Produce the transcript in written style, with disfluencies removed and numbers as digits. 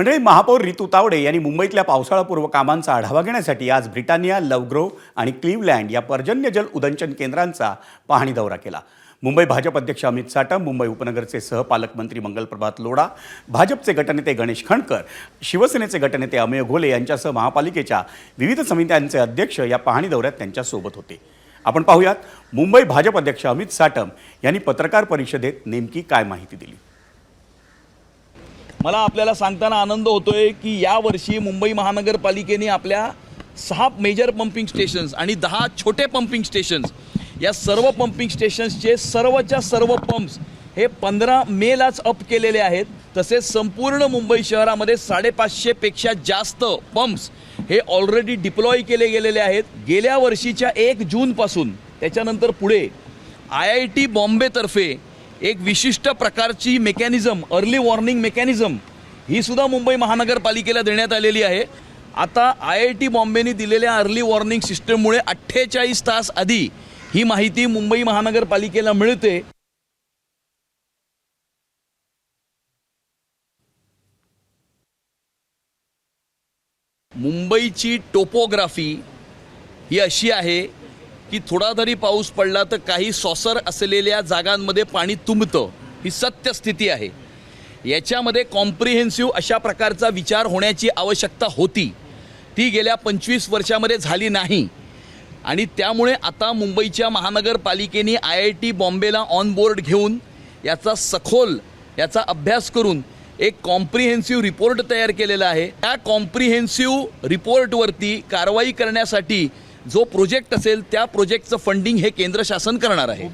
म्हणजे महापौर रितू तावडे यांनी मुंबईतल्या पावसाळापूर्व कामांचा आढावा घेण्यासाठी आज ब्रिटानिया, लवग्रोव्ह आणि क्लीव्हलँड या पर्जन्यजल उदंचन केंद्रांचा पाहणी दौरा केला। मुंबई भाजप अध्यक्ष अमित साटम, मुंबई उपनगरचे सहपालकमंत्री मंगलप्रभात लोढा, भाजपचे गटनेते गणेश खणकर, शिवसेनेचे गटनेते अमेय घोले यांच्यासह महापालिकेच्या विविध समित्यांचे अध्यक्ष या पाहणी दौऱ्यात त्यांच्यासोबत होते। आपण पाहूयात मुंबई भाजप अध्यक्ष अमित साटम यांनी पत्रकार परिषदेत नेमकी काय माहिती दिली। मला आपल्याला सांगताना आनंद होतोय की या वर्षी मुंबई महानगरपालिकेने आपल्या 6 मेजर पंपिंग स्टेशन्स आणि 10 छोटे पंपिंग स्टेशन्स या सर्व पंपिंग स्टेशन्सचे सर्वच्या सर्व पंप्स हे 15 मेलाच अप केलेले आहेत। तसेच संपूर्ण मुंबई शहरामध्ये 550 पेक्षा जास्त पंप्स हे ऑलरेडी डिप्लॉय केले गेलेले आहेत। गेल्या वर्षीच्या 1 जून पासून त्याच्यानंतर पुढे IIT बॉम्बेतर्फे एक विशिष्ट प्रकारची मेकॅनिझम, अर्ली वॉर्निंग मेकॅनिझम ही सुद्धा मुंबई महानगरपालिकेला देण्यात आलेली आहे। आता IIT बॉम्बेने दिलेल्या अर्ली वॉर्निंग सिस्टममुळे 48 तास आधी ही माहिती मुंबई महानगरपालिकेला मिळते। मुंबईची टोपोग्राफी ही अशी आहे की थोडा जरी पाऊस पडला तर काही सॉसर असलेल्या जागांमध्ये पाणी तुंबतं, ही सत्य स्थिती आहे। याच्यामध्ये कॉम्प्रिहेन्सिव्ह अशा प्रकारचा विचार होण्याची आवश्यकता होती, ती गेल्या 25 वर्षामध्ये झाली नाही। आणि त्यामुळे आता मुंबईच्या महानगरपालिकेने IIT बॉम्बेला ऑन बोर्ड घेऊन याचा सखोल अभ्यास करून एक कॉम्प्रिहेन्सिव्ह रिपोर्ट तयार केलेला आहे। त्या कॉम्प्रिहेन्सिव्ह रिपोर्टवरती कारवाई करण्यासाठी जो प्रोजेक्ट असेल त्या प्रोजेक्टचं फंडिंग हे केंद्र शासन करणार आहे।